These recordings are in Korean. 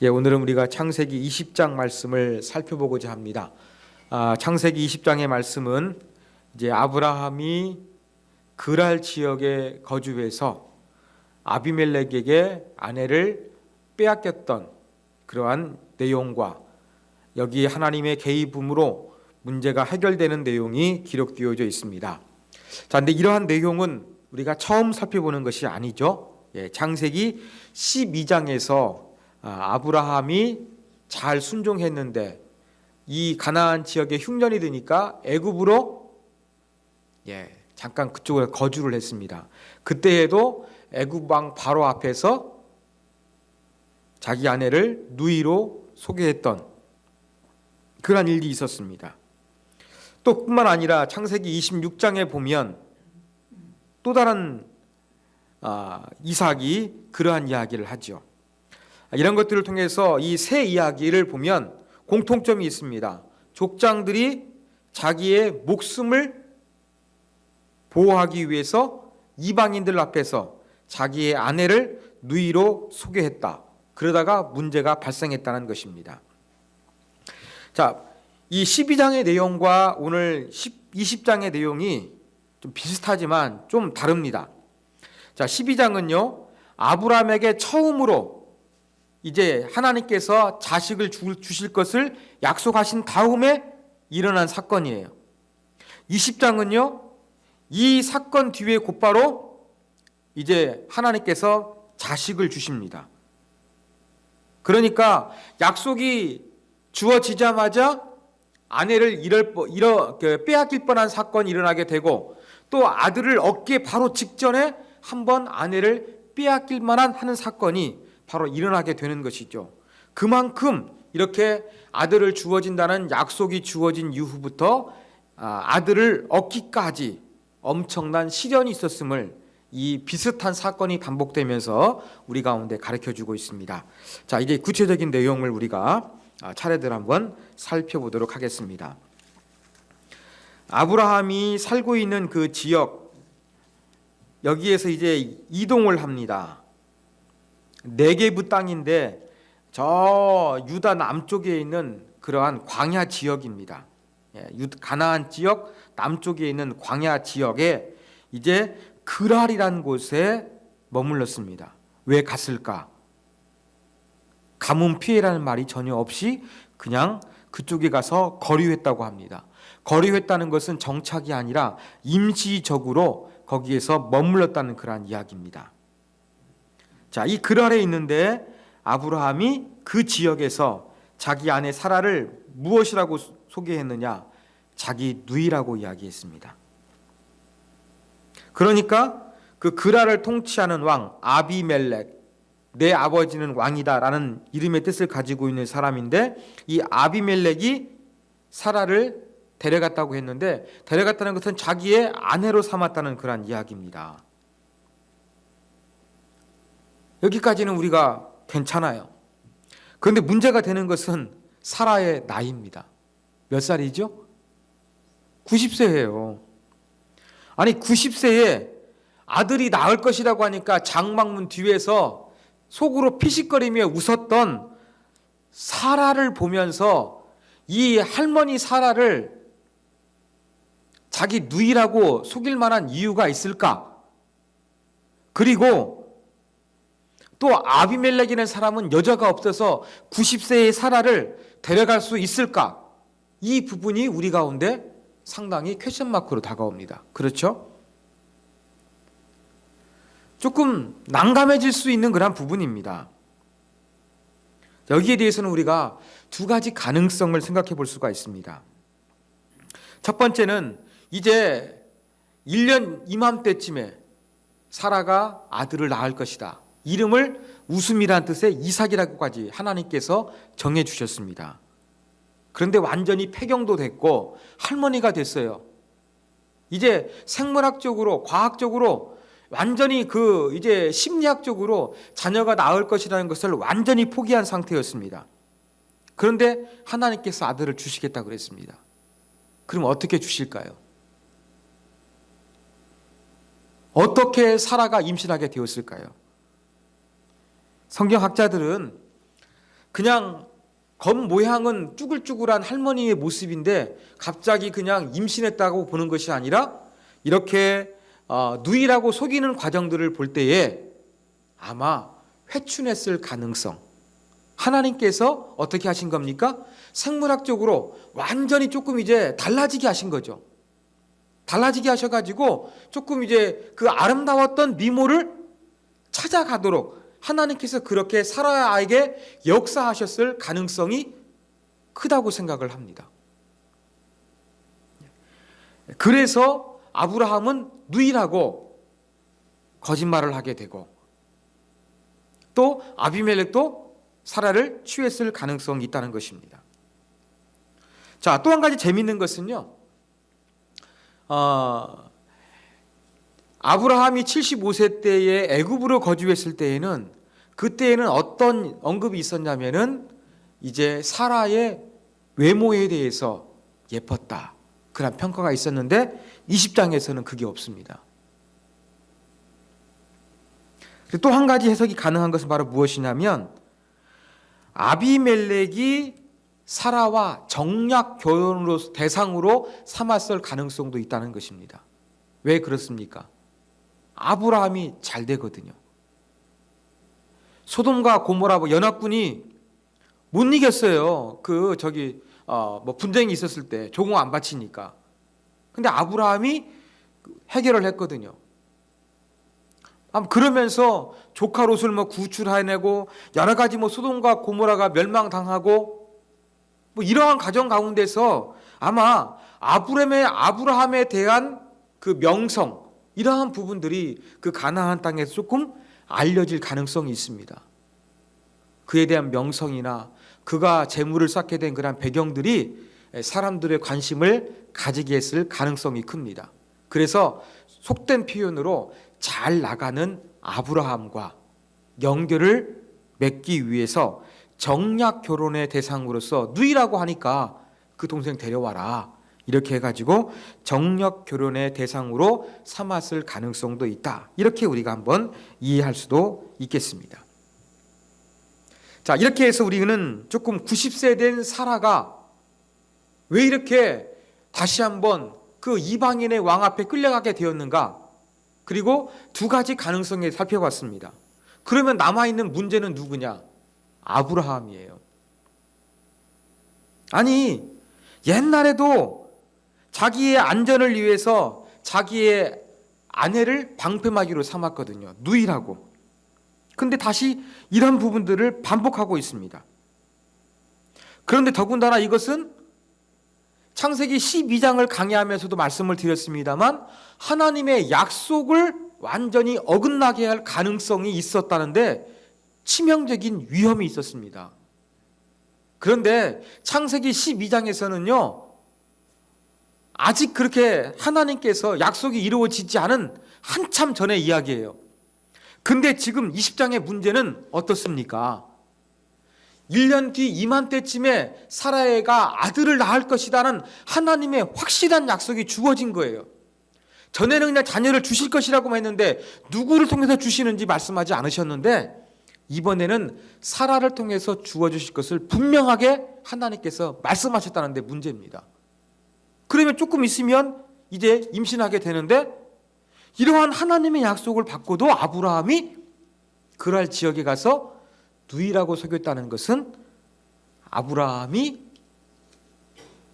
오늘은 우리가 창세기 20장 말씀을 살펴보고자 합니다. 창세기 20장의 말씀은 이제 아브라함이 그랄 지역에 거주해서 아비멜렉에게 아내를 빼앗겼던 그러한 내용과 여기 하나님의 개입음으로 문제가 해결되는 내용이 기록되어져 있습니다. 자, 근데 이러한 내용은 우리가 처음 살펴보는 것이 아니죠. 창세기 12장에서 아브라함이 잘 순종했는데 이 가나안 지역에 흉년이 드니까 애굽으로 잠깐 그쪽에 거주를 했습니다. 그때에도 애굽 왕 바로 앞에서 자기 아내를 누이로 소개했던 그런 일이 있었습니다. 또 뿐만 아니라 창세기 26장에 보면 또 다른 이삭이 그러한 이야기를 하죠. 이런 것들을 통해서 이 세 이야기를 보면 공통점이 있습니다. 족장들이 자기의 목숨을 보호하기 위해서 이방인들 앞에서 자기의 아내를 누이로 소개했다. 그러다가 문제가 발생했다는 것입니다. 자, 이 12장의 내용과 오늘 20장의 내용이 좀 비슷하지만 좀 다릅니다. 자, 12장은요, 아브라함에게 처음으로 이제 하나님께서 자식을 주실 것을 약속하신 다음에 일어난 사건이에요. 20장은요, 이 사건 뒤에 곧바로 이제 하나님께서 자식을 주십니다. 그러니까 약속이 주어지자마자 아내를 빼앗길 뻔한 사건이 일어나게 되고 또 아들을 얻기에 바로 직전에 한번 아내를 빼앗길 만한 하는 사건이 바로 일어나게 되는 것이죠. 그만큼 이렇게 아들을 주어진다는 약속이 주어진 이후부터 아들을 얻기까지 엄청난 시련이 있었음을 이 비슷한 사건이 반복되면서 우리 가운데 가르쳐주고 있습니다. 자, 이제 구체적인 내용을 우리가 차례대로 한번 살펴보도록 하겠습니다. 아브라함이 살고 있는 그 지역, 여기에서 이제 이동을 합니다. 네게브 땅인데 저 유다 남쪽에 있는 그러한 광야 지역입니다. 가나안 지역 남쪽에 있는 광야 지역에 이제 그랄이라는 곳에 머물렀습니다. 왜 갔을까? 가뭄 피해라는 말이 전혀 없이 그냥 그쪽에 가서 거류했다고 합니다. 거류했다는 것은 정착이 아니라 임시적으로 거기에서 머물렀다는 그러한 이야기입니다. 자, 이 그랄에 있는데 아브라함이 그 지역에서 자기 아내 사라를 무엇이라고 소개했느냐? 자기 누이라고 이야기했습니다. 그러니까 그 그랄을 통치하는 왕 아비멜렉, 내 아버지는 왕이다라는 이름의 뜻을 가지고 있는 사람인데 이 아비멜렉이 사라를 데려갔다고 했는데 데려갔다는 것은 자기의 아내로 삼았다는 그런 이야기입니다. 여기까지는 우리가 괜찮아요. 그런데 문제가 되는 것은 사라의 나이입니다. 몇 살이죠? 90세예요. 아니 90세에 아들이 낳을 것이라고 하니까 장막문 뒤에서 속으로 피식거리며 웃었던 사라를 보면서 이 할머니 사라를 자기 누이라고 속일 만한 이유가 있을까? 그리고 또 아비멜렉이라는 사람은 여자가 없어서 90세의 사라를 데려갈 수 있을까? 이 부분이 우리 가운데 상당히 퀘션 마크로 다가옵니다. 그렇죠? 조금 난감해질 수 있는 그런 부분입니다. 여기에 대해서는 우리가 두 가지 가능성을 생각해 볼 수가 있습니다. 첫 번째는 이제 1년 이맘때쯤에 사라가 아들을 낳을 것이다. 이름을 웃음이란 뜻의 이삭이라고까지 하나님께서 정해 주셨습니다. 그런데 완전히 폐경도 됐고 할머니가 됐어요. 이제 생물학적으로, 과학적으로 완전히 이제 심리학적으로 자녀가 낳을 것이라는 것을 완전히 포기한 상태였습니다. 그런데 하나님께서 아들을 주시겠다 그랬습니다. 그럼 어떻게 주실까요? 어떻게 사라가 임신하게 되었을까요? 성경학자들은 그냥 겉모양은 쭈글쭈글한 할머니의 모습인데 갑자기 그냥 임신했다고 보는 것이 아니라 이렇게 누이라고 속이는 과정들을 볼 때에 아마 회춘했을 가능성, 하나님께서 어떻게 하신 겁니까? 생물학적으로 완전히 조금 이제 달라지게 하신 거죠. 달라지게 하셔가지고 조금 이제 그 아름다웠던 미모를 찾아가도록 하나님께서 그렇게 사라에게 역사하셨을 가능성이 크다고 생각을 합니다. 그래서 아브라함은 누이라고 거짓말을 하게 되고 또 아비멜렉도 사라를 취했을 가능성이 있다는 것입니다. 자, 또 한 가지 재미있는 것은요. 아브라함이 75세 때에 애굽으로 거주했을 때에는 그때에는 어떤 언급이 있었냐면은 이제 사라의 외모에 대해서 예뻤다. 그런 평가가 있었는데 20장에서는 그게 없습니다. 또 한 가지 해석이 가능한 것은 바로 무엇이냐면 아비멜렉이 사라와 정략 결혼으로 대상으로 삼았을 가능성도 있다는 것입니다. 왜 그렇습니까? 아브라함이 잘 되거든요. 소돔과 고모라 연합군이 못 이겼어요. 뭐 분쟁이 있었을 때 조공 안 바치니까. 근데 아브라함이 해결을 했거든요. 그러면서 조카 롯을 뭐 구출해내고 여러 가지 뭐 소돔과 고모라가 멸망당하고 뭐 이러한 과정 가운데서 아마 아브라함에 대한 그 명성 이러한 부분들이 그 가나안 땅에서 조금 알려질 가능성이 있습니다. 그에 대한 명성이나 그가 재물을 쌓게 된 그런 배경들이 사람들의 관심을 가지게 했을 가능성이 큽니다. 그래서 속된 표현으로 잘 나가는 아브라함과 연결을 맺기 위해서 정략 결혼의 대상으로서 누이라고 하니까 그 동생 데려와라. 이렇게 해가지고 정략 결혼의 대상으로 삼았을 가능성도 있다. 이렇게 우리가 한번 이해할 수도 있겠습니다. 자, 이렇게 해서 우리는 조금 90세 된 사라가 왜 이렇게 다시 한번 그 이방인의 왕 앞에 끌려가게 되었는가? 그리고 두 가지 가능성을 살펴봤습니다. 그러면 남아있는 문제는 누구냐? 아브라함이에요. 아니, 옛날에도 자기의 안전을 위해서 자기의 아내를 방패막이로 삼았거든요. 누이라고. 근데 다시 이런 부분들을 반복하고 있습니다. 그런데 더군다나 이것은 창세기 12장을 강의하면서도 말씀을 드렸습니다만 하나님의 약속을 완전히 어긋나게 할 가능성이 있었다는데 치명적인 위험이 있었습니다. 그런데 창세기 12장에서는요 아직 그렇게 하나님께서 약속이 이루어지지 않은 한참 전의 이야기예요. 근데 지금 20장의 문제는 어떻습니까? 1년 뒤 이맘때쯤에 사라가 아들을 낳을 것이라는 하나님의 확실한 약속이 주어진 거예요. 전에는 그냥 자녀를 주실 것이라고 했는데 누구를 통해서 주시는지 말씀하지 않으셨는데 이번에는 사라를 통해서 주어주실 것을 분명하게 하나님께서 말씀하셨다는 데 문제입니다. 그러면 조금 있으면 이제 임신하게 되는데 이러한 하나님의 약속을 받고도 아브라함이 그랄 지역에 가서 누이라고 속였다는 것은 아브라함이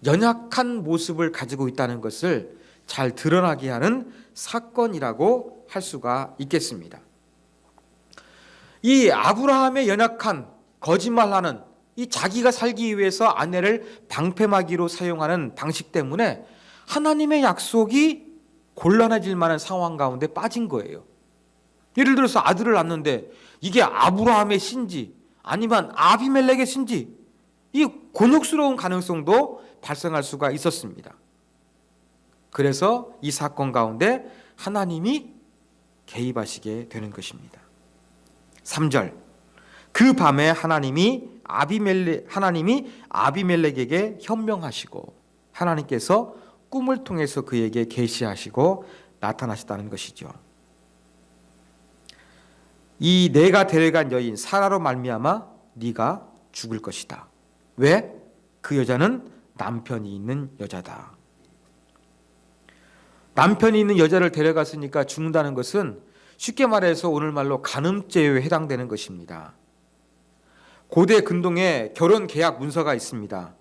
연약한 모습을 가지고 있다는 것을 잘 드러나게 하는 사건이라고 할 수가 있겠습니다. 이 아브라함의 연약한 거짓말하는 이 자기가 살기 위해서 아내를 방패막이로 사용하는 방식 때문에 하나님의 약속이 곤란해질 만한 상황 가운데 빠진 거예요. 예를 들어서 아들을 낳는데 이게 아브라함의 신지 아니면 아비멜렉의 신지 이 곤욕스러운 가능성도 발생할 수가 있었습니다. 그래서 이 사건 가운데 하나님이 개입하시게 되는 것입니다. 3절 그 밤에 하나님이 아비멜렉에게 현명하시고 하나님께서 꿈을 통해서 그에게 계시하시고 나타나셨다는 것이죠. 이 내가 데려간 여인 사라로 말미암아 네가 죽을 것이다. 왜? 그 여자는 남편이 있는 여자다. 남편이 있는 여자를 데려갔으니까 죽는다는 것은 쉽게 말해서 오늘 말로 간음죄에 해당되는 것입니다. 고대 근동에 결혼 계약 문서가 있습니다.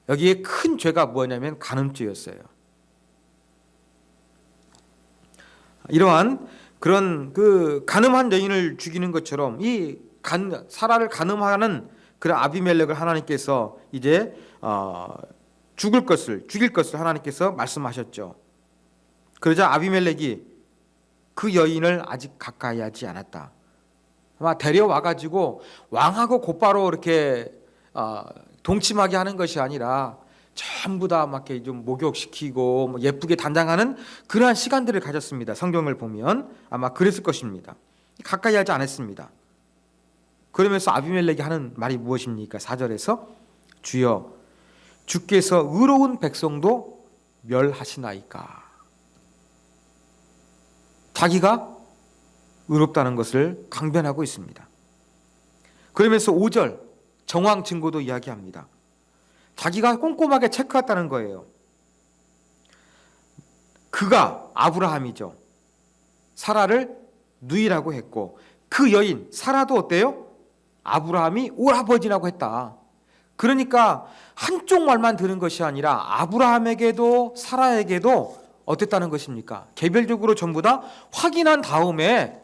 여기에 큰 죄가 뭐냐면 간음죄였어요. 이러한 그런 그 간음한 여인을 죽이는 것처럼 사라를 간음하는 그런 아비멜렉을 하나님께서 이제 죽일 것을 하나님께서 말씀하셨죠. 그러자 아비멜렉이 그 여인을 아직 가까이 하지 않았다. 아마 데려와 가지고 왕하고 곧바로 이렇게 동침하게 하는 것이 아니라 전부 다 막 이렇게 좀 목욕시키고 예쁘게 단장하는 그러한 시간들을 가졌습니다. 성경을 보면 아마 그랬을 것입니다. 가까이 하지 않았습니다. 그러면서 아비멜렉이 하는 말이 무엇입니까? 4절에서 주여 주께서 의로운 백성도 멸하시나이까. 자기가 의롭다는 것을 강변하고 있습니다. 그러면서 5절 정황 증거도 이야기합니다. 자기가 꼼꼼하게 체크했다는 거예요. 그가 아브라함이죠. 사라를 누이라고 했고 그 여인 사라도 어때요? 아브라함이 오라버지라고 했다. 그러니까 한쪽 말만 들은 것이 아니라 아브라함에게도 사라에게도 어땠다는 것입니까? 개별적으로 전부 다 확인한 다음에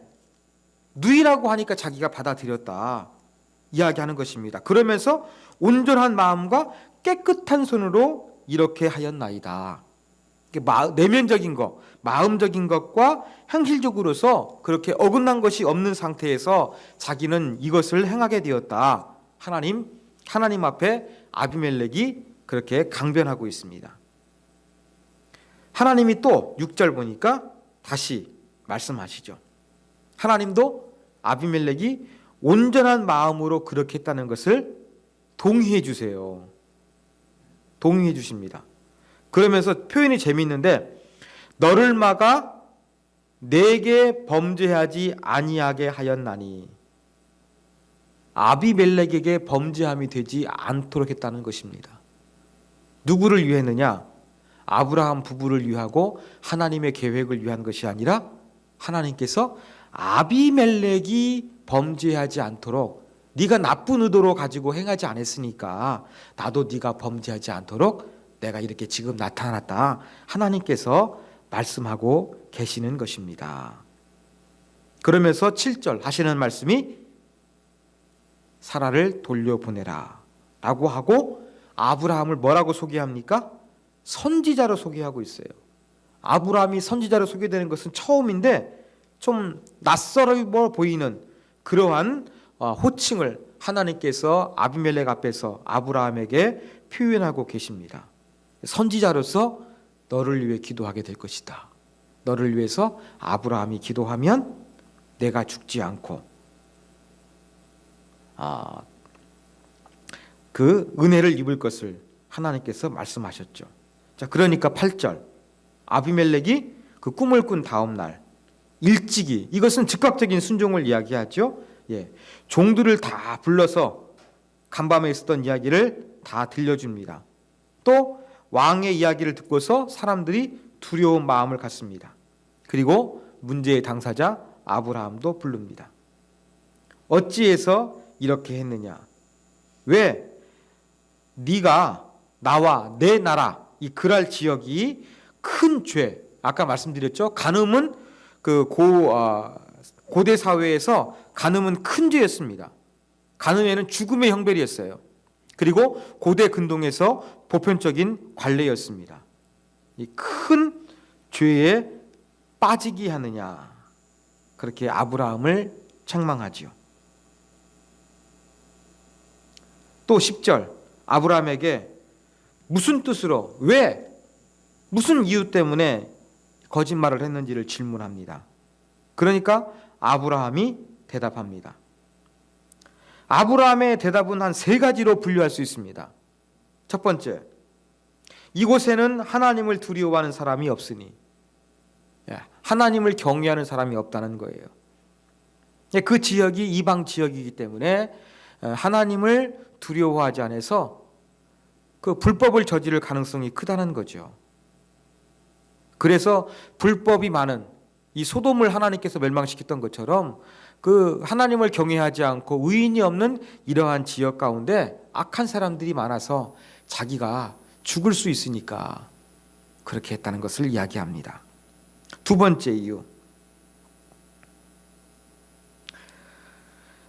누이라고 하니까 자기가 받아들였다 이야기하는 것입니다. 그러면서 온전한 마음과 깨끗한 손으로 이렇게 하였나이다. 내면적인 것, 마음적인 것과 현실적으로서 그렇게 어긋난 것이 없는 상태에서 자기는 이것을 행하게 되었다. 하나님 앞에 아비멜렉이 그렇게 강변하고 있습니다. 하나님이 또 6절 보니까 다시 말씀하시죠. 하나님도 아비멜렉이 온전한 마음으로 그렇게 했다는 것을 동의해 주세요. 동의해 주십니다. 그러면서 표현이 재미있는데 너를 막아 내게 범죄하지 아니하게 하였나니 아비멜렉에게 범죄함이 되지 않도록 했다는 것입니다. 누구를 위했느냐? 아브라함 부부를 위하고 하나님의 계획을 위한 것이 아니라 하나님께서 아비멜렉이 범죄하지 않도록 네가 나쁜 의도로 가지고 행하지 않았으니까 나도 네가 범죄하지 않도록 내가 이렇게 지금 나타났다. 하나님께서 말씀하고 계시는 것입니다. 그러면서 7절 하시는 말씀이 사라를 돌려보내라 라고 하고 아브라함을 뭐라고 소개합니까? 선지자로 소개하고 있어요. 아브라함이 선지자로 소개되는 것은 처음인데 좀 낯설어 보이는 그러한 호칭을 하나님께서 아비멜렉 앞에서 아브라함에게 표현하고 계십니다. 선지자로서 너를 위해 기도하게 될 것이다. 너를 위해서 아브라함이 기도하면 내가 죽지 않고 그 은혜를 입을 것을 하나님께서 말씀하셨죠. 자, 그러니까 8절 아비멜렉이 그 꿈을 꾼 다음 날 일찍이 이것은 즉각적인 순종을 이야기하죠. 종들을 다 불러서 간밤에 있었던 이야기를 다 들려줍니다. 또 왕의 이야기를 듣고서 사람들이 두려운 마음을 갖습니다. 그리고 문제의 당사자 아브라함도 부릅니다. 어찌해서 이렇게 했느냐? 왜 네가 나와 내 나라 이 그랄 지역이 큰 죄, 아까 말씀드렸죠. 간음은 그 고대 사회에서 간음은 큰 죄였습니다. 간음에는 죽음의 형벌이었어요. 그리고 고대 근동에서 보편적인 관례였습니다. 이 큰 죄에 빠지게 하느냐, 그렇게 아브라함을 책망하지요. 또 10절 아브라함에게 무슨 뜻으로 왜 무슨 이유 때문에 거짓말을 했는지를 질문합니다. 그러니까 아브라함이 대답합니다. 아브라함의 대답은 한 3가지로 분류할 수 있습니다. 첫 번째, 이곳에는 하나님을 두려워하는 사람이 없으니, 하나님을 경외하는 사람이 없다는 거예요. 그 지역이 이방 지역이기 때문에 하나님을 두려워하지 않아서 그 불법을 저지를 가능성이 크다는 거죠. 그래서 불법이 많은 이 소돔을 하나님께서 멸망시켰던 것처럼 그 하나님을 경외하지 않고 의인이 없는 이러한 지역 가운데 악한 사람들이 많아서 자기가 죽을 수 있으니까 그렇게 했다는 것을 이야기합니다. 두 번째 이유,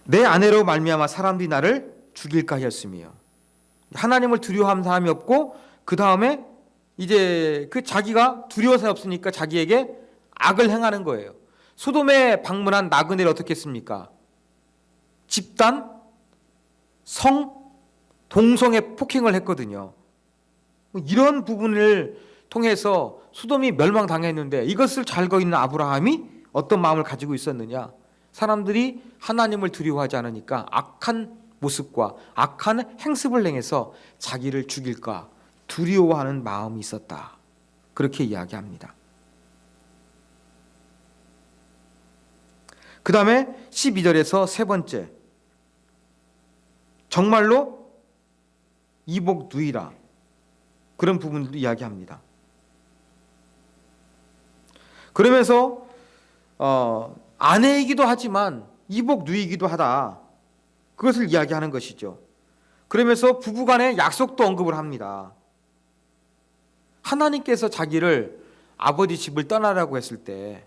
내 아내로 말미암아 사람들이 나를 죽일까 하였으며. 하나님을 두려워하는 사람이 없고 그 다음에 이제 그 자기가 두려워서 없으니까 자기에게 악을 행하는 거예요. 소돔에 방문한 나그네를 어떻게 했습니까? 집단, 성, 동성애 폭행을 했거든요. 이런 부분을 통해서 소돔이 멸망당했는데 이것을 잘 알고 있는 아브라함이 어떤 마음을 가지고 있었느냐? 사람들이 하나님을 두려워하지 않으니까 악한 모습과 악한 행습을 행해서 자기를 죽일까 두려워하는 마음이 있었다. 그렇게 이야기합니다. 그 다음에 12절에서 세 번째, 정말로 이복 누이라, 그런 부분들도 이야기합니다. 그러면서 아내이기도 하지만 이복 누이기도 하다, 그것을 이야기하는 것이죠. 그러면서 부부간의 약속도 언급을 합니다. 하나님께서 자기를 아버지 집을 떠나라고 했을 때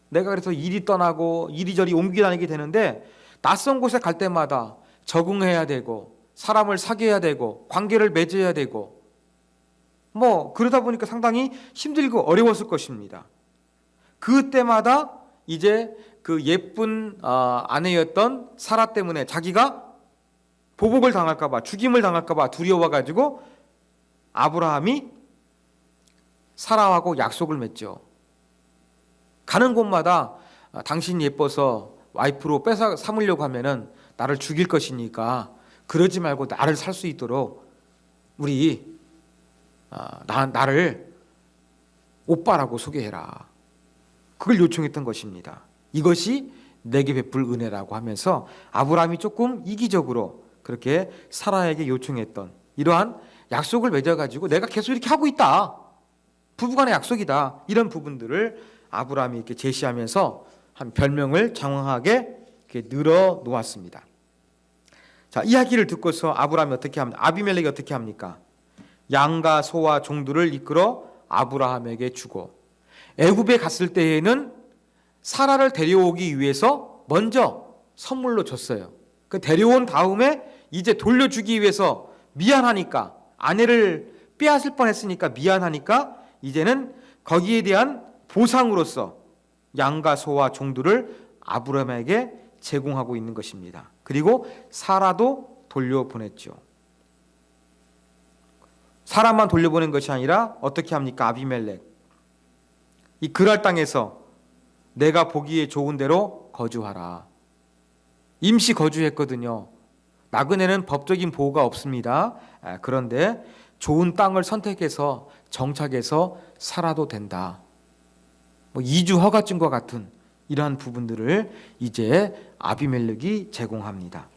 내가 그래서 이리 떠나고 이리저리 옮겨 다니게 되는데 낯선 곳에 갈 때마다 적응해야 되고 사람을 사귀어야 되고 관계를 맺어야 되고 그러다 보니까 상당히 힘들고 어려웠을 것입니다. 그때마다 이제 그 예쁜 아내였던 사라 때문에 자기가 보복을 당할까 봐, 죽임을 당할까 봐 두려워 가지고 아브라함이 사라하고 약속을 맺죠. 가는 곳마다 당신이 예뻐서 와이프로 뺏어 삼으려고 하면은 나를 죽일 것이니까 그러지 말고 나를 살 수 있도록 우리 나를 오빠라고 소개해라. 그걸 요청했던 것입니다. 이것이 내게 베풀 은혜라고 하면서 아브라함이 조금 이기적으로 그렇게 사라에게 요청했던 이러한 약속을 맺어가지고 내가 계속 이렇게 하고 있다, 부부간의 약속이다, 이런 부분들을 아브라함이 이렇게 제시하면서 한 별명을 장황하게 이렇게 늘어 놓았습니다. 자, 이야기를 듣고서 아브라함이 어떻게 합니까? 아비멜렉이 어떻게 합니까? 양과 소와 종들을 이끌어 아브라함에게 주고 애굽에 갔을 때에는 사라를 데려오기 위해서 먼저 선물로 줬어요. 그 데려온 다음에 이제 돌려주기 위해서 미안하니까, 아내를 빼앗을 뻔했으니까 미안하니까 이제는 거기에 대한 보상으로서 양과 소와 종들을 아브라함에게 제공하고 있는 것입니다. 그리고 사라도 돌려보냈죠. 사라만 돌려보낸 것이 아니라 어떻게 합니까? 아비멜렉, 이 그랄 땅에서 내가 보기에 좋은 대로 거주하라. 임시 거주했거든요. 나그네는 법적인 보호가 없습니다. 그런데 좋은 땅을 선택해서 정착해서 살아도 된다. 이주 허가증과 같은 이러한 부분들을 이제 아비멜렉이 제공합니다.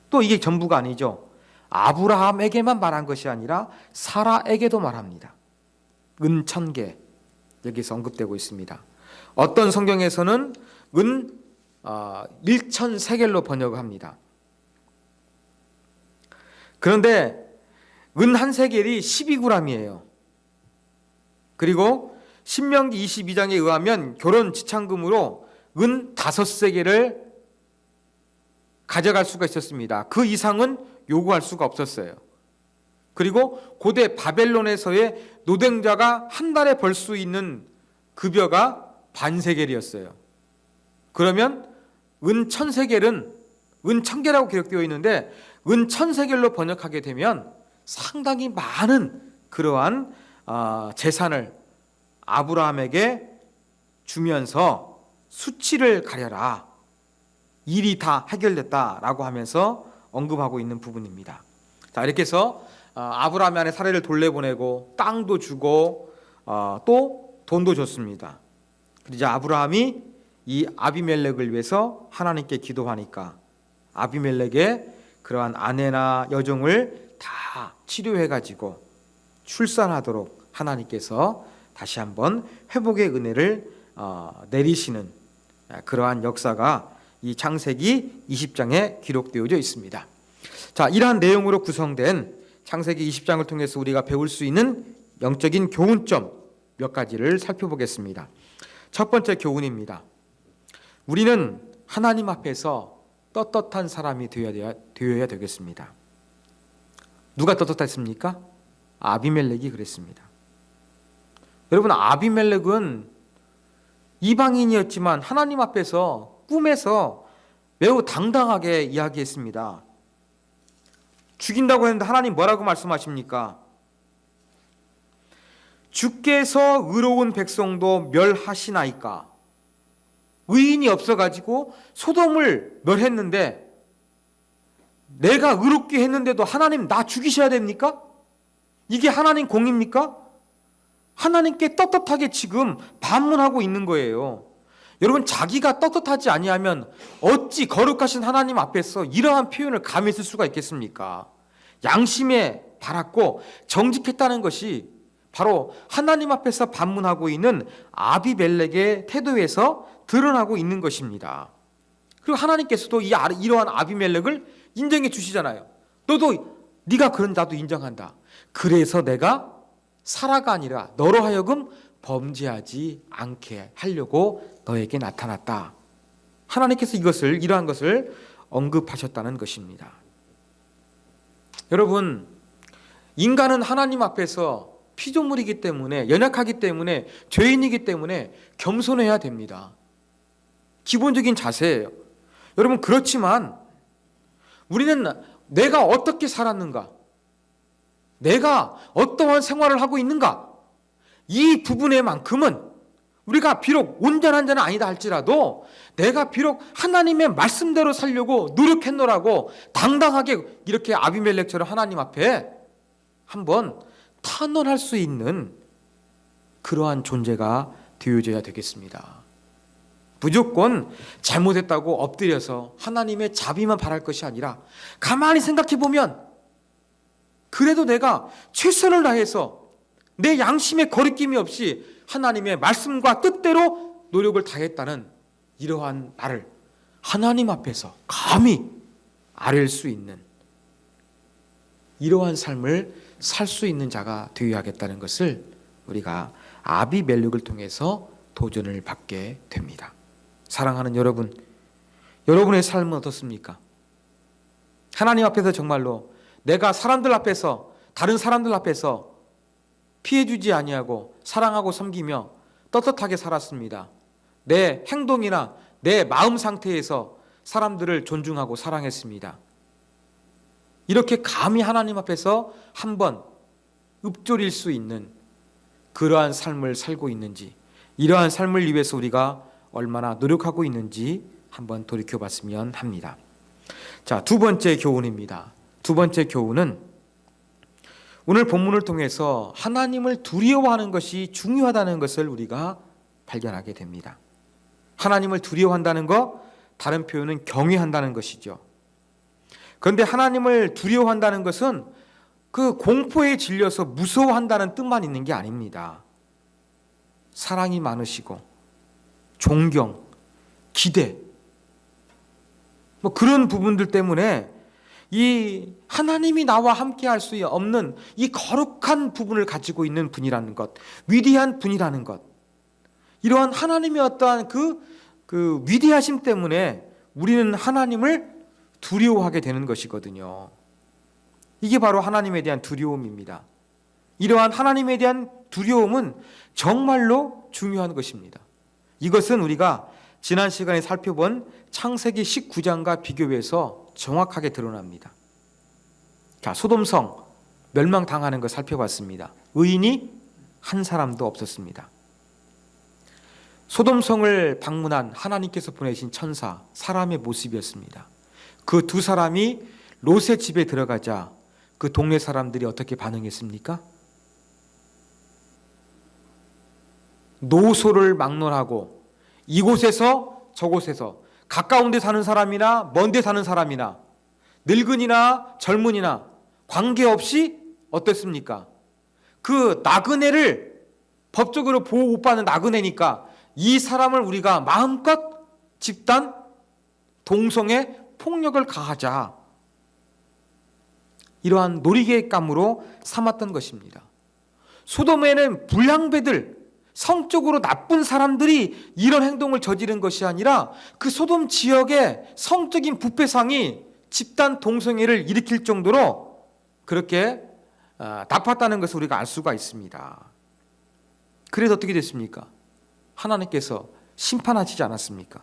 또 이게 전부가 아니죠. 아브라함에게만 말한 것이 아니라 사라에게도 말합니다. 은 1000개 여기서 언급되고 있습니다. 어떤 성경에서는 은 1000세겔로 번역합니다. 그런데 은 한 세겔이 12g이에요. 그리고 신명기 22장에 의하면 결혼 지참금으로 은 5세겔을 가져갈 수가 있었습니다. 그 이상은 요구할 수가 없었어요. 그리고 고대 바벨론에서의 노동자가 한 달에 벌 수 있는 급여가 반세겔이었어요. 그러면 은 1000세겔은 은 1000개라고 기록되어 있는데 은 1000세겔로 번역하게 되면 상당히 많은 그러한 재산을 아브라함에게 주면서 수치를 가려라, 일이 다 해결됐다라고 하면서 언급하고 있는 부분입니다. 자, 이렇게 해서 아브라함이 아내 사라를 돌려보내고 땅도 주고 또 돈도 줬습니다. 그리고 이제 아브라함이 이 아비멜렉을 위해서 하나님께 기도하니까 아비멜렉의 그러한 아내나 여종을 다 치료해가지고 출산하도록 하나님께서 다시 한번 회복의 은혜를 내리시는 그러한 역사가 이 창세기 20장에 기록되어져 있습니다. 자, 이러한 내용으로 구성된 창세기 20장을 통해서 우리가 배울 수 있는 영적인 교훈점 몇 가지를 살펴보겠습니다. 첫 번째 교훈입니다. 우리는 하나님 앞에서 떳떳한 사람이 되어야 되겠습니다. 누가 떳떳했습니까? 아비멜렉이 그랬습니다. 여러분, 아비멜렉은 이방인이었지만 하나님 앞에서 꿈에서 매우 당당하게 이야기했습니다. 죽인다고 했는데 하나님 뭐라고 말씀하십니까? 주께서 의로운 백성도 멸하시나이까. 의인이 없어가지고 소돔을 멸했는데 내가 의롭게 했는데도 하나님 나 죽이셔야 됩니까? 이게 하나님 공입니까? 하나님께 떳떳하게 지금 반문하고 있는 거예요. 여러분, 자기가 떳떳하지 아니하면 어찌 거룩하신 하나님 앞에서 이러한 표현을 감히 쓸 수가 있겠습니까? 양심에 바랐고 정직했다는 것이 바로 하나님 앞에서 반문하고 있는 아비멜렉의 태도에서 드러나고 있는 것입니다. 그리고 하나님께서도 이러한 아비멜렉을 인정해 주시잖아요. 너도 네가 그런 나도 인정한다. 그래서 내가 사라가 아니라 너로 하여금 범죄하지 않게 하려고 너에게 나타났다. 하나님께서 이러한 것을 언급하셨다는 것입니다. 여러분, 인간은 하나님 앞에서 피조물이기 때문에, 연약하기 때문에, 죄인이기 때문에 겸손해야 됩니다. 기본적인 자세예요. 여러분, 그렇지만 우리는 내가 어떻게 살았는가, 내가 어떠한 생활을 하고 있는가, 이 부분에만큼은 우리가 비록 온전한 자는 아니다 할지라도 내가 비록 하나님의 말씀대로 살려고 노력했노라고 당당하게 이렇게 아비멜렉처럼 하나님 앞에 한번 탄원할 수 있는 그러한 존재가 되어져야 되겠습니다. 무조건 잘못했다고 엎드려서 하나님의 자비만 바랄 것이 아니라 가만히 생각해 보면 그래도 내가 최선을 다해서 내 양심에 거리낌이 없이 하나님의 말씀과 뜻대로 노력을 다했다는 이러한 나를 하나님 앞에서 감히 아뢰 수 있는 이러한 삶을 살 수 있는 자가 되어야겠다는 것을 우리가 아비멜렉을 통해서 도전을 받게 됩니다. 사랑하는 여러분, 여러분의 삶은 어떻습니까? 하나님 앞에서 정말로 내가 사람들 앞에서, 다른 사람들 앞에서 피해주지 아니하고 사랑하고 섬기며 떳떳하게 살았습니다. 내 행동이나 내 마음 상태에서 사람들을 존중하고 사랑했습니다. 이렇게 감히 하나님 앞에서 한번 읊조릴 수 있는 그러한 삶을 살고 있는지, 이러한 삶을 위해서 우리가 얼마나 노력하고 있는지 한번 돌이켜 봤으면 합니다. 자, 두 번째 교훈입니다. 두 번째 교훈은 오늘 본문을 통해서 하나님을 두려워하는 것이 중요하다는 것을 우리가 발견하게 됩니다. 하나님을 두려워한다는 것, 다른 표현은 경외한다는 것이죠. 그런데 하나님을 두려워한다는 것은 그 공포에 질려서 무서워한다는 뜻만 있는 게 아닙니다. 사랑이 많으시고 존경, 기대, 그런 부분들 때문에 이 하나님이 나와 함께 할 수 없는 이 거룩한 부분을 가지고 있는 분이라는 것, 위대한 분이라는 것, 이러한 하나님의 어떠한 그 위대하심 때문에 우리는 하나님을 두려워하게 되는 것이거든요. 이게 바로 하나님에 대한 두려움입니다. 이러한 하나님에 대한 두려움은 정말로 중요한 것입니다. 이것은 우리가 지난 시간에 살펴본 창세기 19장과 비교해서 정확하게 드러납니다. 자, 소돔성 멸망당하는 것 살펴봤습니다. 의인이 한 사람도 없었습니다. 소돔성을 방문한 하나님께서 보내신 천사, 사람의 모습이었습니다. 그 두 사람이 롯의 집에 들어가자 그 동네 사람들이 어떻게 반응했습니까? 노소를 막론하고 이곳에서 저곳에서 가까운 데 사는 사람이나 먼 데 사는 사람이나 늙은이나 젊은이나 관계없이 어떻습니까? 그 나그네를 법적으로 보호 못 받는 나그네니까 이 사람을 우리가 마음껏 집단 동성애 폭력을 가하자, 이러한 놀이개감으로 삼았던 것입니다. 소돔에는 불량배들, 성적으로 나쁜 사람들이 이런 행동을 저지른 것이 아니라 그 소돔 지역의 성적인 부패상이 집단 동성애를 일으킬 정도로 그렇게 나빴다는 것을 우리가 알 수가 있습니다. 그래서 어떻게 됐습니까? 하나님께서 심판하시지 않았습니까?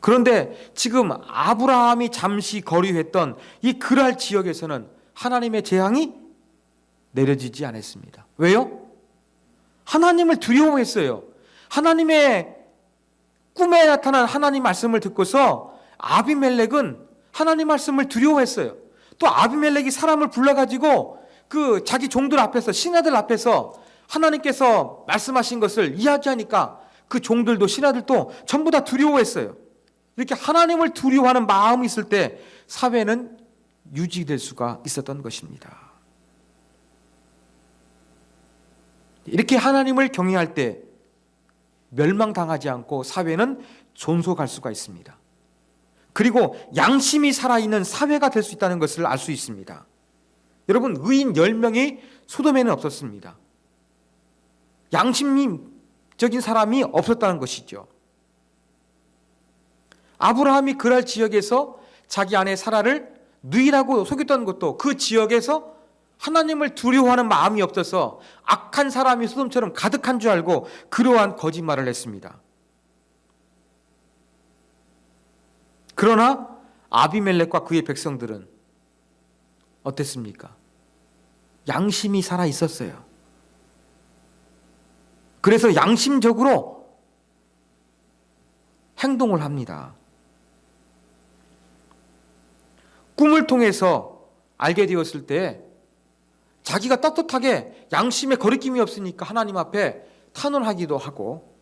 그런데 지금 아브라함이 잠시 거류했던 이 그랄 지역에서는 하나님의 재앙이 내려지지 않았습니다. 왜요? 하나님을 두려워했어요. 하나님의 꿈에 나타난 하나님 말씀을 듣고서 아비멜렉은 하나님 말씀을 두려워했어요. 또 아비멜렉이 사람을 불러가지고 그 자기 종들 앞에서, 신하들 앞에서 하나님께서 말씀하신 것을 이야기하니까 그 종들도, 신하들도 전부 다 두려워했어요. 이렇게 하나님을 두려워하는 마음이 있을 때 사회는 유지될 수가 있었던 것입니다. 이렇게 하나님을 경외할 때 멸망당하지 않고 사회는 존속할 수가 있습니다. 그리고 양심이 살아있는 사회가 될 수 있다는 것을 알 수 있습니다. 여러분, 의인 10명이 소돔에는 없었습니다. 양심적인 사람이 없었다는 것이죠. 아브라함이 그랄 지역에서 자기 아내 사라를 누이라고 속였던 것도 그 지역에서 하나님을 두려워하는 마음이 없어서 악한 사람이 소돔처럼 가득한 줄 알고 그러한 거짓말을 했습니다. 그러나 아비멜렉과 그의 백성들은 어땠습니까? 양심이 살아 있었어요. 그래서 양심적으로 행동을 합니다. 꿈을 통해서 알게 되었을 때 자기가 떳떳하게 양심에 거리낌이 없으니까 하나님 앞에 탄원하기도 하고,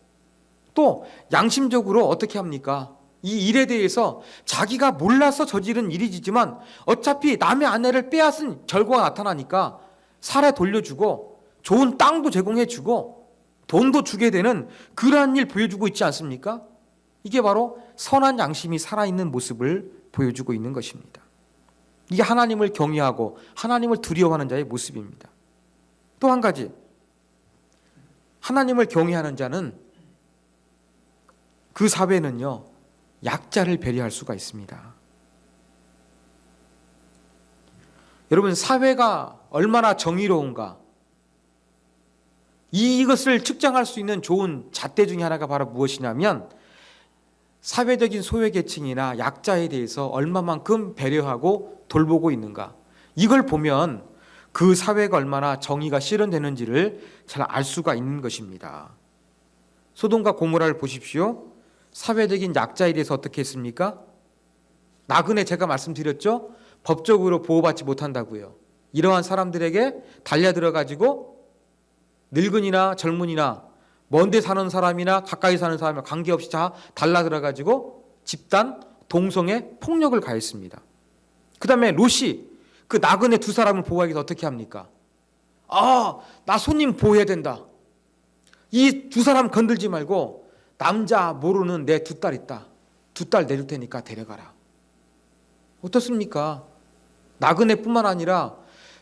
또 양심적으로 어떻게 합니까? 이 일에 대해서 자기가 몰라서 저지른 일이지만 어차피 남의 아내를 빼앗은 결과가 나타나니까 살해 돌려주고 좋은 땅도 제공해주고 돈도 주게 되는 그러한 일 보여주고 있지 않습니까? 이게 바로 선한 양심이 살아있는 모습을 보여주고 있는 것입니다. 이게 하나님을 경외하고 하나님을 두려워하는 자의 모습입니다. 또 한 가지, 하나님을 경외하는 자는 그 사회는요, 약자를 배려할 수가 있습니다. 여러분, 사회가 얼마나 정의로운가, 이것을 측정할 수 있는 좋은 잣대 중에 하나가 바로 무엇이냐면 사회적인 소외계층이나 약자에 대해서 얼마만큼 배려하고 돌보고 있는가, 이걸 보면 그 사회가 얼마나 정의가 실현되는지를 잘 알 수가 있는 것입니다. 소돔과 고모라를 보십시오. 사회적인 약자에 대해서 어떻게 했습니까? 나그네, 제가 말씀드렸죠? 법적으로 보호받지 못한다고요. 이러한 사람들에게 달려들어가지고 늙은이나 젊은이나 먼데 사는 사람이나 가까이 사는 사람이나 관계없이 다 달라들어가지고 집단 동성애 폭력을 가했습니다. 그 다음에 롯이 그 나그네 두 사람을 보호하기 위해서 어떻게 합니까? 나 손님 보호해야 된다. 이 두 사람 건들지 말고 남자 모르는 내 두 딸 있다. 두 딸 내줄 테니까 데려가라. 어떻습니까? 나그네뿐만 아니라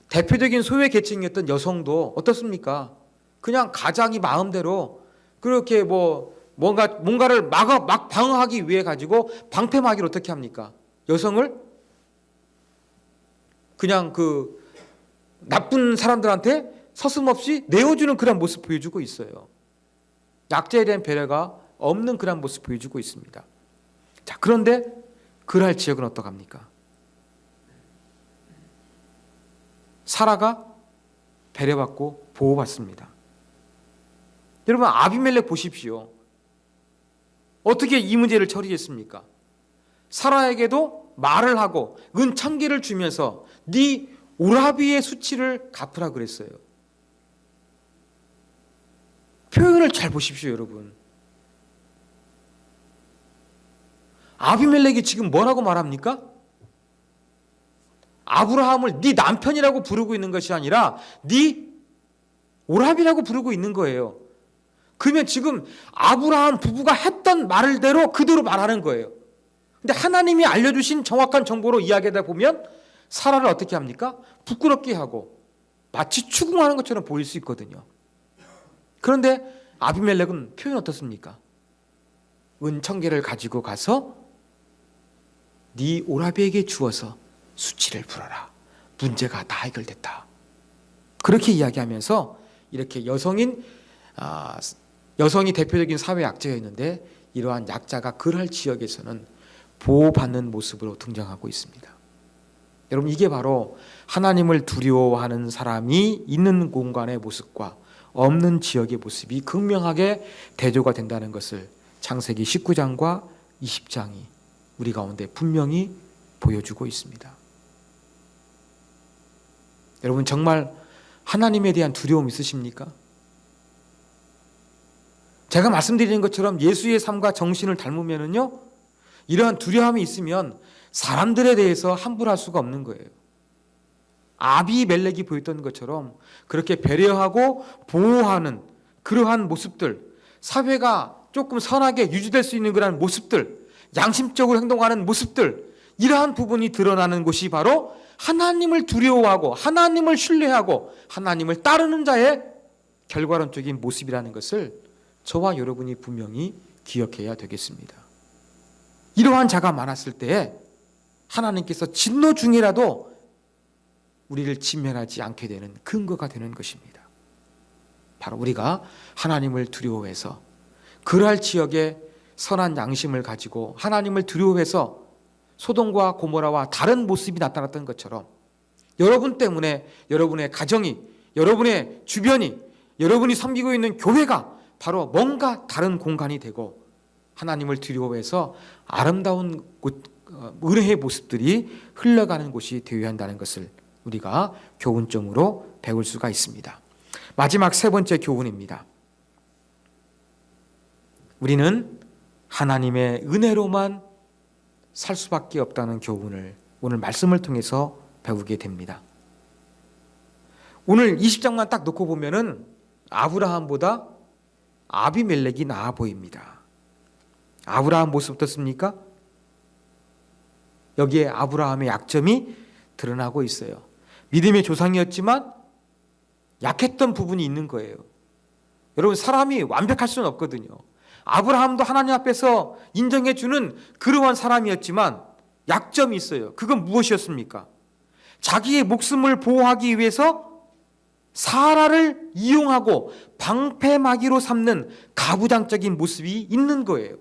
대표적인 소외 계층이었던 여성도 어떻습니까? 그냥 가장이 마음대로 그렇게 뭔가를 막 방어하기 위해 가지고 방패막이를 어떻게 합니까? 여성을 그냥 그 나쁜 사람들한테 서슴없이 내어주는 그런 모습 보여주고 있어요. 약자에 대한 배려가 없는 그런 모습 보여주고 있습니다. 자, 그런데 그랄 지역은 어떡합니까? 사라가 배려받고 보호받습니다. 여러분, 아비멜렉 보십시오. 어떻게 이 문제를 처리했습니까? 사라에게도 말을 하고 은 1000개를 주면서 네 오라비의 수치를 갚으라 그랬어요. 표현을 잘 보십시오, 여러분. 아비멜렉이 지금 뭐라고 말합니까? 아브라함을 네 남편이라고 부르고 있는 것이 아니라 네 오라비라고 부르고 있는 거예요. 그러면 지금 아브라함 부부가 했던 말대로 그대로 말하는 거예요. 근데 하나님이 알려주신 정확한 정보로 이야기하다 보면 사라를 어떻게 합니까? 부끄럽게 하고 마치 추궁하는 것처럼 보일 수 있거든요. 그런데 아비멜렉은 표현 어떻습니까? 은청개를 가지고 가서 네 오라비에게 주어서 수치를 풀어라. 문제가 다 해결됐다. 그렇게 이야기하면서 이렇게 여성이 대표적인 사회 약자였는데 이러한 약자가 그럴 지역에서는 보호받는 모습으로 등장하고 있습니다. 여러분, 이게 바로 하나님을 두려워하는 사람이 있는 공간의 모습과 없는 지역의 모습이 극명하게 대조가 된다는 것을 창세기 19장과 20장이 우리 가운데 분명히 보여주고 있습니다. 여러분, 정말 하나님에 대한 두려움 있으십니까? 제가 말씀드리는 것처럼 예수의 삶과 정신을 닮으면요, 이러한 두려움이 있으면 사람들에 대해서 함부로 할 수가 없는 거예요. 아비멜렉이 보였던 것처럼 그렇게 배려하고 보호하는 그러한 모습들, 사회가 조금 선하게 유지될 수 있는 그런 모습들, 양심적으로 행동하는 모습들, 이러한 부분이 드러나는 곳이 바로 하나님을 두려워하고 하나님을 신뢰하고 하나님을 따르는 자의 결과론적인 모습이라는 것을 저와 여러분이 분명히 기억해야 되겠습니다. 이러한 자가 많았을 때에 하나님께서 진노 중이라도 우리를 진멸하지 않게 되는 근거가 되는 것입니다. 바로 우리가 하나님을 두려워해서 그러할 지역에 선한 양심을 가지고 하나님을 두려워해서 소돔과 고모라와 다른 모습이 나타났던 것처럼 여러분 때문에 여러분의 가정이, 여러분의 주변이, 여러분이 섬기고 있는 교회가 바로 뭔가 다른 공간이 되고 하나님을 두려워해서 아름다운 은혜의 모습들이 흘러가는 곳이 되어야 한다는 것을 우리가 교훈점으로 배울 수가 있습니다. 마지막 세 번째 교훈입니다. 우리는 하나님의 은혜로만 살 수밖에 없다는 교훈을 오늘 말씀을 통해서 배우게 됩니다. 오늘 20장만 딱 놓고 보면은 아브라함보다 아비멜렉이 나아 보입니다. 아브라함 모습 어떻습니까? 여기에 아브라함의 약점이 드러나고 있어요. 믿음의 조상이었지만 약했던 부분이 있는 거예요. 여러분, 사람이 완벽할 수는 없거든요. 아브라함도 하나님 앞에서 인정해주는 그러한 사람이었지만 약점이 있어요. 그건 무엇이었습니까? 자기의 목숨을 보호하기 위해서 사라를 이용하고 방패막이로 삼는 가부장적인 모습이 있는 거예요.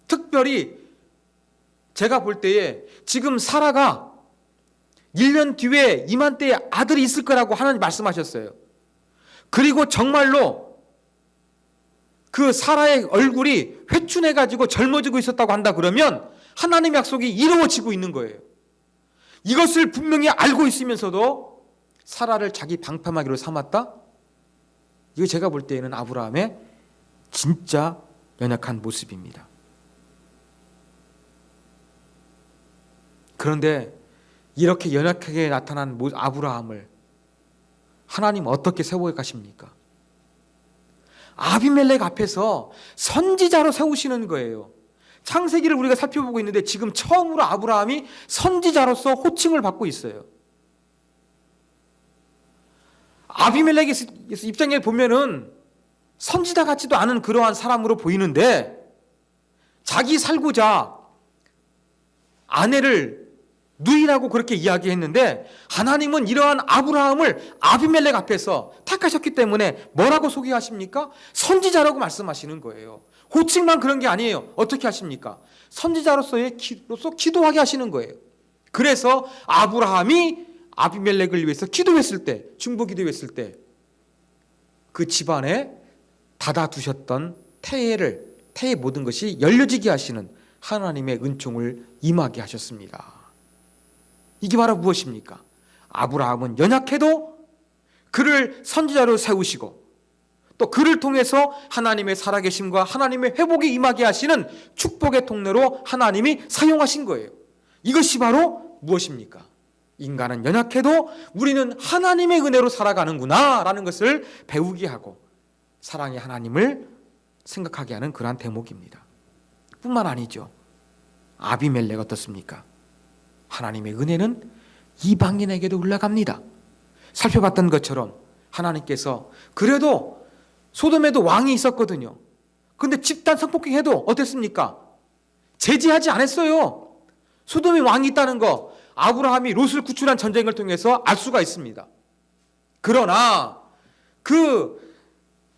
특별히 제가 볼 때에 지금 사라가 1년 뒤에 이맘때에 아들이 있을 거라고 하나님 말씀하셨어요. 그리고 정말로 그 사라의 얼굴이 회춘해가지고 젊어지고 있었다고 한다 그러면 하나님의 약속이 이루어지고 있는 거예요. 이것을 분명히 알고 있으면서도 사라를 자기 방패막이로 삼았다? 이거 제가 볼 때에는 아브라함의 진짜 연약한 모습입니다. 그런데 이렇게 연약하게 나타난 아브라함을 하나님 어떻게 세워 가십니까? 아비멜렉 앞에서 선지자로 세우시는 거예요. 창세기를 우리가 살펴보고 있는데 지금 처음으로 아브라함이 선지자로서 호칭을 받고 있어요. 아비멜렉의 입장에 보면은 선지자 같지도 않은 그러한 사람으로 보이는데 자기 살고자 아내를 누이라고 그렇게 이야기했는데 하나님은 이러한 아브라함을 아비멜렉 앞에서 택하셨기 때문에 뭐라고 소개하십니까? 선지자라고 말씀하시는 거예요. 호칭만 그런 게 아니에요. 어떻게 하십니까? 선지자로서의 기도하게 하시는 거예요. 그래서 아브라함이 아비멜렉을 위해서 기도했을 때, 중보 기도했을 때 그 집안에 닫아두셨던 태의 모든 것이 열려지게 하시는 하나님의 은총을 임하게 하셨습니다. 이게 바로 무엇입니까? 아브라함은 연약해도 그를 선지자로 세우시고 또 그를 통해서 하나님의 살아계심과 하나님의 회복이 임하게 하시는 축복의 통로로 하나님이 사용하신 거예요. 이것이 바로 무엇입니까? 인간은 연약해도 우리는 하나님의 은혜로 살아가는구나 라는 것을 배우게 하고 사랑의 하나님을 생각하게 하는 그러한 대목입니다. 뿐만 아니죠. 아비멜렉 어떻습니까? 하나님의 은혜는 이방인에게도 올라갑니다. 살펴봤던 것처럼 하나님께서 그래도 소돔에도 왕이 있었거든요. 그런데 집단 성폭행해도 어땠습니까? 제지하지 않았어요. 소돔에 왕이 있다는 거 아브라함이 롯을 구출한 전쟁을 통해서 알 수가 있습니다. 그러나 그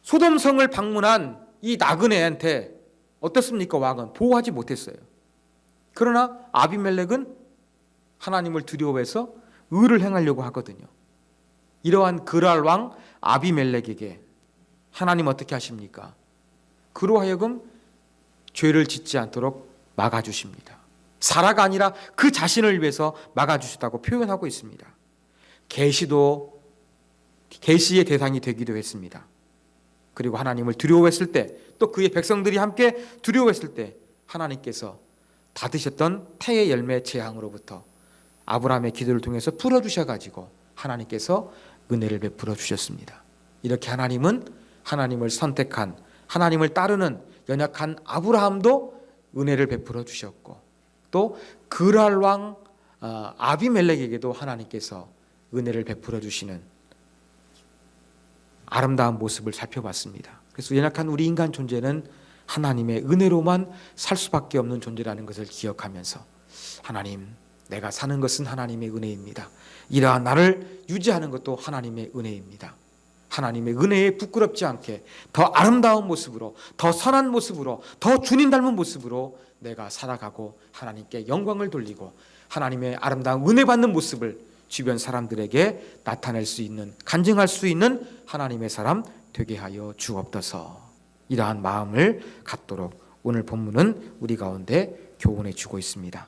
소돔성을 방문한 이 나그네한테 어떻습니까? 왕은 보호하지 못했어요. 그러나 아비멜렉은 하나님을 두려워해서 의를 행하려고 하거든요. 이러한 그랄 왕 아비멜렉에게 하나님 어떻게 하십니까? 그로 하여금 죄를 짓지 않도록 막아주십니다. 사라가 아니라 그 자신을 위해서 막아주셨다고 표현하고 있습니다. 계시도 계시의 대상이 되기도 했습니다. 그리고 하나님을 두려워했을 때, 또 그의 백성들이 함께 두려워했을 때 하나님께서 닫으셨던 태의 열매 재앙으로부터 아브라함의 기도를 통해서 풀어주셔가지고 하나님께서 은혜를 베풀어 주셨습니다. 이렇게 하나님은 하나님을 선택한, 하나님을 따르는 연약한 아브라함도 은혜를 베풀어 주셨고, 또 그랄 왕 아비멜렉에게도 하나님께서 은혜를 베풀어 주시는 아름다운 모습을 살펴봤습니다. 그래서 연약한 우리 인간 존재는 하나님의 은혜로만 살 수밖에 없는 존재라는 것을 기억하면서, 하나님, 내가 사는 것은 하나님의 은혜입니다. 이러한 나를 유지하는 것도 하나님의 은혜입니다. 하나님의 은혜에 부끄럽지 않게 더 아름다운 모습으로, 더 선한 모습으로, 더 주님 닮은 모습으로 내가 살아가고 하나님께 영광을 돌리고 하나님의 아름다운 은혜 받는 모습을 주변 사람들에게 나타낼 수 있는, 간증할 수 있는 하나님의 사람 되게 하여 주옵소서. 이러한 마음을 갖도록 오늘 본문은 우리 가운데 교훈해 주고 있습니다.